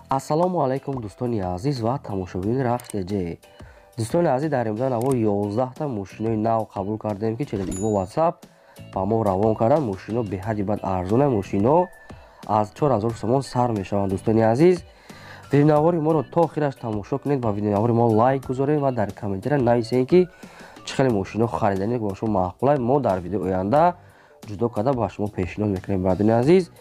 ассалому алайкум дӯстони азиз ва тамошобини рахш теҷе. дӯстони азиз, дар имрӯз наво 11та мошинои нав қабул кардем ки через имо WhatsApp ба мо равон кардан. мошино беҳади бад арзона, мошино аз 4000 сомон сар мешаванд. дӯстони азиз, видеонавори моро то охираш тамошо кунед, ба видеонавори мо лайк гузоред ва дар комментария нависед ки чӣ хеле мошино хариданӣ ба шумо маъқул. мо дар видеои оянда ҷудо карда ба шумо пешниҳод мекунем. бардони азиз,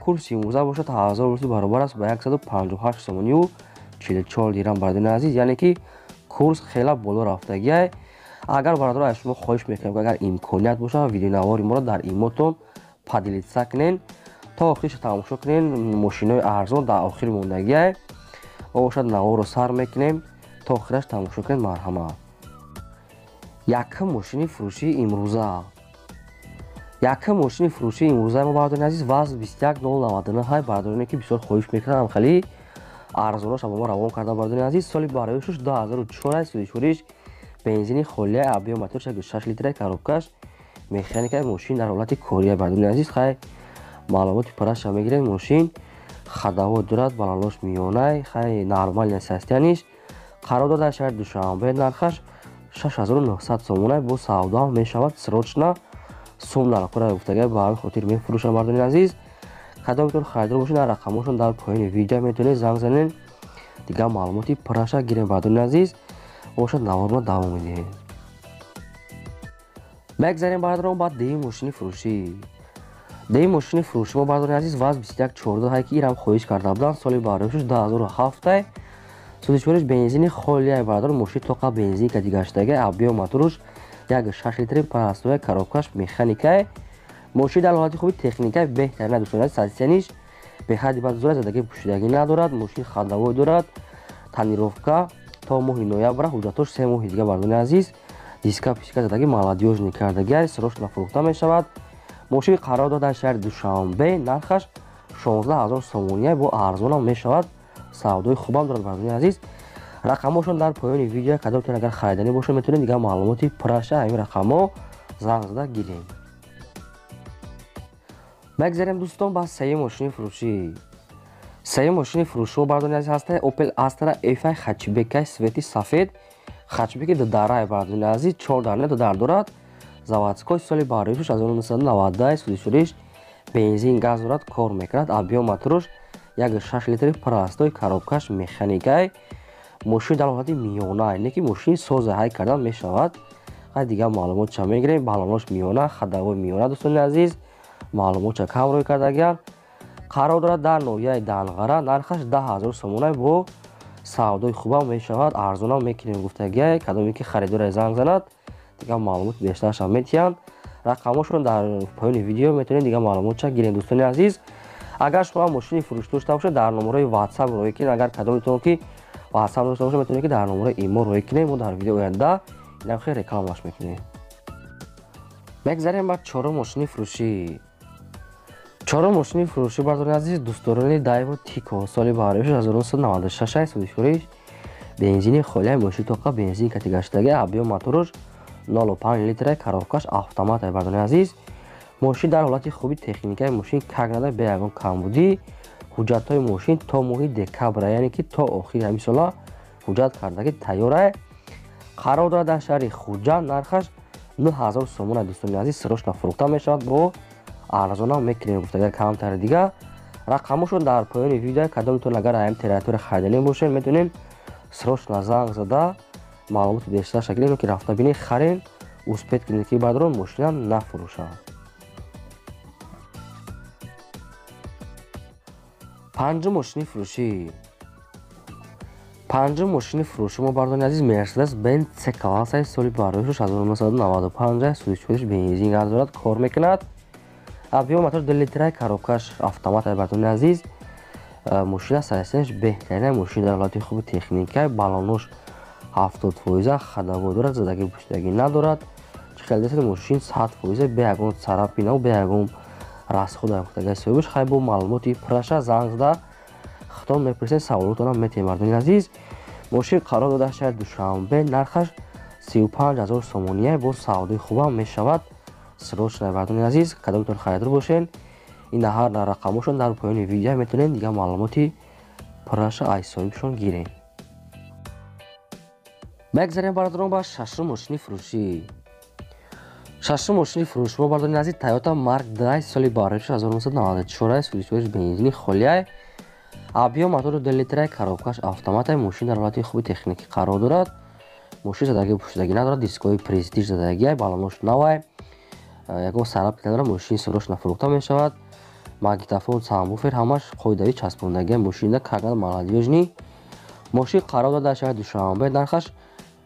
курси имрӯза бошад 1000 рупи баробар аст ба 158 сомонию 44 дирам. бардони азиз, яъне ки курс хела боло рафтагиай. агар бародаро аз шумо хоҳиш мекунем ки агар имконият бошад видеонавори моро дар имотон падилитса кунен, то охириш тамошо кунен. мошинои арзон дар охири мондагиай. мо бошад наворо сар мекунем, то охираш тамошо кунен. марҳамат. якум мошини фурӯшии имрӯза. якум мошини фурӯшии имрӯзаи мо бардони азиз вазн 21099. бардороне ки бисёр хоҳиш мекунанд хеле арзоноша ба мо равон кардан. бардони азиз, соли бароишуш 2004 судишвориш бензини холияи объем моторш 6 литраи коробкаш механикаи мошин дар ҳолати кория. бардони азиз, хай маълумоти пураша мегиред. мошин хадавот дорад, баланлош миёнай, хай нормалия состояниш. қарор дода шаҳри душанбе, нархаш 6900 сомонай бо савдо мешавад. срочна сум дар қура гуфтага ба ҳамин хотир мефурӯшам. бардони азиз, кадом метавонед харидор бошед, рақамошон дар поини видео метавонед занг занед, дигар маълумоти пураша гирем. бардони азиз, бошад наворро давом медиҳем. мегзарем бардорон ба деви мошини фурӯшӣ. деви мошини фурӯшӣ мо бардони азиз вазн 2114 ки ирам хоҳиш карда буданд. соли бароишуш 2007 судишвориш бензини холияи бардор мошини тоқа бензинка дигаштаги объем моторуш 6 литри парастояи коробкаш механикаи мошин дар ҳолати хуби техникаи беҳтарина. дӯстони азиз, состояниш беҳади бад зора задаги пӯшидагӣ надорад. мошин хадавот дорад, тонировка то моҳи ноябр, ҳуҷҷатош 3 моҳи дига. бардони азиз, диска писка задаги маладёжни кардагиай срочна фурӯхта мешавад. мошин қарор дода шаҳри душанбе, нархаш 16000 сомония бо арзонам мешавад. савдои хубам дорад. бардони азиз, рақамошон дар поёни видео, кадомтон агар хариданӣ бошад метавонед дигар маълумоти пураша ҳамин рақамҳо занг зада гирем. мегзарем дӯстон ба сеюм мошини фурӯшӣ. сеюм мошини фурӯшӣ мо бардони азиз ҳаста Opel Astra F-ай хачбекаи свети сафед, хачбеки додарай. бардони азиз, 4 дарне додар дорад. заводской, соли бароишуш 1999 судишвориш бензин газ дорад, кор мекунад. объем моторуш 6 литри парастои коробкаш механикаи мошин дар ҳолати миёна, не ки мошини соза ҳай кардан мешавад. ҳай дигар маълумотша мегирем. балонош миёна, хадавои миёна. дӯстони азиз, маълумотша кам рӯй кардагиан. қарор дорад дар ноҳияи данғара, нархаш 10000 сомонай бо савдои хубам мешавад. арзонам мекунем гуфтагиай. кадоме ки харидоре занг занад, дигар маълумоти бештарша метиҳанд. рақамошон дар поёни видео метавонед дигар маълумотша гирем. дӯстони азиз, агар шумо мошини фурӯшӣ дошта бошед, дар номерои WhatsApp рӯй кунед. агар кадометон ки WhatsApp дошта бошед, метавонед ки дар номерои имо рӯй кунед. мо дар видеои оянда инам хеле рекламаш мекунем. мегзарем ба чорум мошини фурӯшӣ. чорум мошини фурӯшӣ бардони азиз, дӯстдорони Daewoo Tico, соли бароишуш 1996 судишвориш бензини холияи мошини тоқа бензинка дигаштаги объем моторуш 0.5 литраи коробкаш автомат. бардони азиз, мошин дар ҳолати хуби техникаи мошин кагнада бе ягон камбудӣ. ҳуҷҷатҳои мошин то моҳи декабр, яъне ки то охири ҳамин сола ҳуҷҷат кардаги тайёрай. қарор дорад дар шаҳри хуҷанд, нархаш 9000 сомона. дӯстони азиз, срочна фурӯхта мешавад бо арзонам мекунем гуфтага камтари дига. рақамошон дар поёни видео, кадомтон агар ҳамин территория хариданӣ бошед, метавонем срочна занг зада маълумоти бештарша гирем ки рафта бинед харен успед кунед ки баъдро мошинам нафурӯшад. панҷум мошини фурӯшӣ. панҷум мошини фурӯшӣ мо бардони азиз Mercedes-Benz C-классаи соли бароишуш 1995 судишвориш бензин газ дорад, кор мекунад. объем мотор 2 литраи коробкаш автомат. бардони азиз, мошина состояниш беҳтарина. мошин дар ҳолати хуби техникаи балонош 70%, хадавот дорад, задаги пӯшидагӣ надорад. чӣ хеле десед мошин 100% бе ягон царапина, бе ягон расхода гуфтагаи соҳибаш. хай бо маълумоти пураша занг зада хитон мепурсед, саволотонам метем. бардони азиз, мошин қарор дода шаҳри душанбе, нархаш 35000 сомония бо савдои хубам мешавад. срочна. бардони азиз, кадомтон харидор бошед, ин ҳар рақамошон дар поёни видео метавонед дигар маълумоти пураша аз соҳибшон гирем. мегзарем бародарон ба шашум мошини фурӯшӣ. шашум мошини фурӯшӣ мо бардорем назди Toyota Mark II соли бароиши 1994 судишвариш бензини холияй объем мотори 2 литраи коробкаш автоматай. мошин дар ҳолати хуби техникӣ қарор дорад. мошин задагӣ пӯшидагӣ надорад. дискҳои престиж задагиай, балонош навай, ягон сараб надорад. мошин сурош нафурӯхта мешавад. магнитофон, самбуфер ҳамаш қоидави часпондагиай. мошина каган молодежни. мошин қарор дорад дар шаҳри Душанбе. нархаш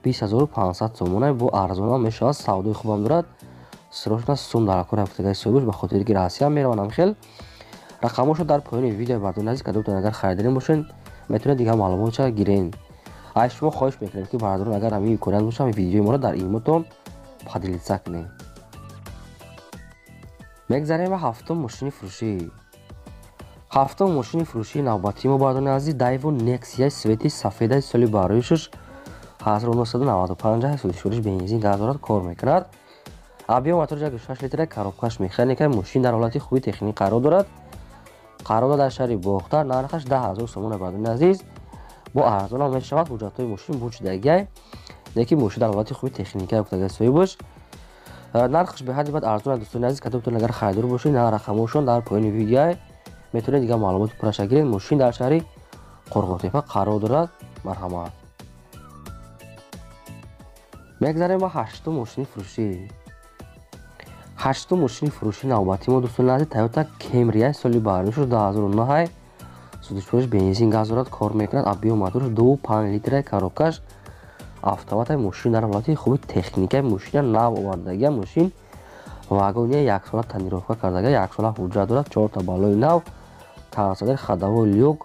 20500 сомонай. бо арзонам мешавад. савдои хубам дорад. срочно сум дар аккаунти гуфтагаи соҳибаш ба хотири ки расия мераванам хел. рақамошо дар поёни видео бардори назди кадомтон агар харидарин бошен метавонед дигар маълумотро гирен. аз шумо хоҳиш мекунем ки бародарон агар ҳамин имконият бошад видеои моро дар имотон падилица кунем. мегзарем ба ҳафтум мошини фурӯшӣ. ҳафтум мошини фурӯшии навбатии мо бардори назди Daewoo Nexia свети сафедаи соли бароишаш 1995 судишвариш бензин газ дорад, кор мекунад. объем мотори 6 литраи коробкаш механика. мошин дар ҳолати хуби техникӣ қарор дорад. қарор дорад дар шаҳри Бохтар. нархаш 10000 сомона бардори азиз. бо арзонам мешавад. ҳуҷҷатҳои мошин бучидагиай, лекин мошин дар ҳолати хуби техникаи гуфтагаи соҳибаш. нархаш беҳади бад арзон. дӯстони азиз кадомтон агар харидор бошед на рақамошон дар поёни видео метавонед дигар маълумоти пураша гиред. мошин дар шаҳри Қорғонтепа қарор дорад. марҳамат. мегзарем ба ҳаштум мошини фурӯшӣ. ҳаштум мошини фурӯшии навбатии мо дӯстони азиз Toyota Camry соли бароишаш 2009 судишвариш бензин газ дорад, кор мекунад. объем моториш 2.5 литраи коробкаш автоматай. мошин дар ҳолати хуби техникаи мошина нав овардагиа. мошин вагония 1 сола танировка кардагиа. 1 сола ҳуҷҷат дорад. 4 та балои нав, трансодер, ходовой люк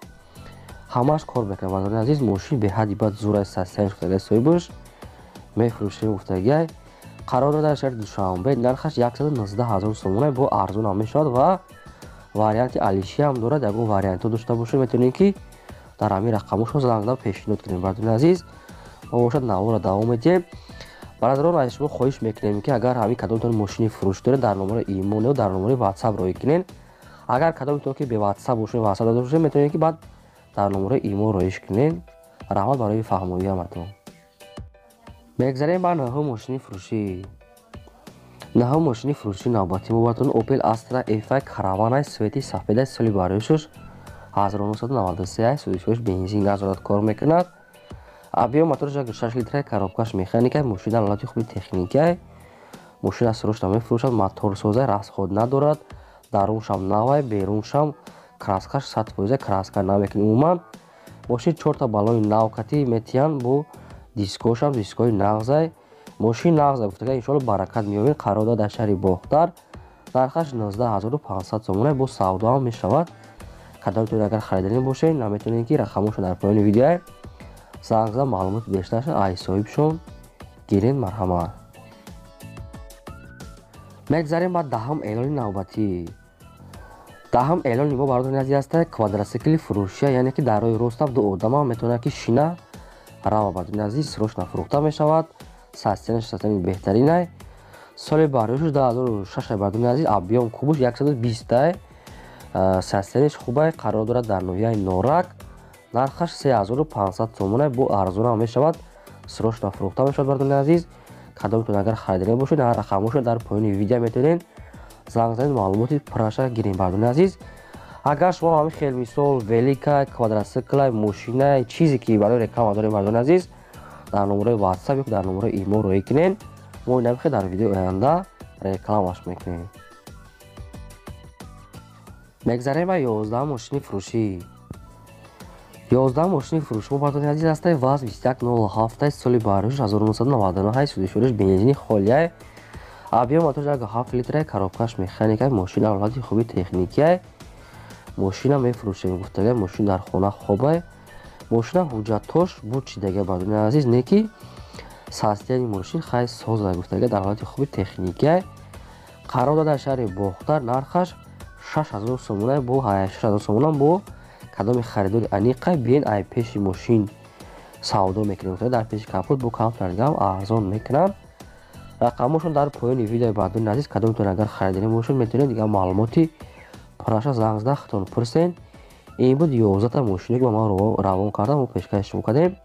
ҳамаш кор мекунад. бардори азиз мошин беҳади бад зураи састиянаш гуфтагаи соҳибаш мефурӯшем гуфтагиай. қарор дорад дар шаҳри Душанбе. нархаш 119000 сомонай. бо арзонам мешавад ва варианти алишия ҳам дорад. ягон вариантҳо дошта бошед метавонед ки дар ҳамин рақамошо занг зад пешниҳод кунем. бардори азиз мо бошад навора давом медиҳем. бародарон аз шумо хоҳиш мекунем ки агар ҳамин кадомтон мошини фурӯш доред дар номари имон ё дар номари WhatsApp роӣ кунед. агар кадомтон ки бе WhatsApp бошед WhatsApp дошта бошед метавонед ки баъд дар номари имон роиш кунед. раҳмат барои фаҳмоияматон. мегзарем ба наҳум мошини фурӯшӣ. наҳум мошини фурӯшии навбатии мо баратон Opel Astra F1 Caravana свети сафедаи соли бароишаш 1993 судишвариш бензин газ дорад, кор мекунад. объем моториш 6 литраи коробкаш механика. мошин дар ҳолати хуби техникаи. мошина срочно мефурӯшад. моторсозай расход надорад. даруншам навай, беруншам краскаш 100% краска намекунад. умуман мошин 4 та балони навкати метиян. бо дискошам дискҳои нағзай. мошин нағза гуфтага иншоалло баракат меёбед. қарор дорад дар шаҳри Бохтар. нархаш 19500 сомона. бо савдоам мешавад. кадомтон агар харидарин бошед наметавонед ки рақамошон дар поёни видео занг зад маълумоти бештаршон аз соҳибшон гиред. марҳамат. мегзарем ба даҳум эълони навбатӣ. даҳум эълони мо бародарон азиз аст квадросикли фурӯшия, яъне ки дар роҳи ростам ду одама метавонад ки шина рава. бародарон азиз срочно фурӯхта мешавад. састиянаш састияни беҳтаринай. соли бароишаш 2006 бародарон азиз. объем кубуш 120 састияниш хубай. қарор дорад дар ноҳияи Норак. нархаш 3500 сомонай. бо арзонам мешавад. срочно фурӯхта мешавад. бародарон азиз кадомтон агар харидарин бошед на рақамошон дар поёни видео метавонед занг занед маълумоти пураша гирем. бародарон азиз агар шумо ҳамин хел мисол велика, квадросикла, мошина чизе ки барои реклама дорем бародарон азиз дар номарои WhatsApp ё дар номарои имо роӣ кунед. мо инам хел дар видеои оянда рекламаш мекунем. мегзарем ба 11 мошини фурӯшӣ. 11 мошини фурӯшӣ мо бародарон азиз аст ВАЗ 2107 соли бароишаш 1999 судишвариш бензини холияй. объем моториш 7 литраи коробкаш механика. мошина ҳолати хуби техникаи. мошина мефурӯшем гуфтага. мошин дар хона хобай. мошина ҳуҷҷатош бучидага. бародарон азиз не ки састияни мошин хай соза гуфтага. дар ҳолати хуби техникаи. қарор дорад дар шаҳри Бохтар. нархаш 6000 сомона. бо 6000 сомона. бо кадоми харидори аниқай биен ай пеши мошин савдо мекунем. дар пеши капот бо камтаргам арзон мекунам. рақамошон дар поёни видеои бародарон азиз кадомтон агар харидарин бошед метавонед дигар маълумоти пураша занг зада хатон пурсен. ин буд 11 та мошине ки ба ман равон кардам ва пешкаш шумо кардем.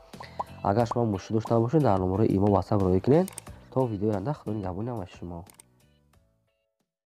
Агар шумо мошин дошта бошед дар номераи имо WhatsApp роӣ кунед. То видеои оянда худо нигаҳбони ҳамаи шумо.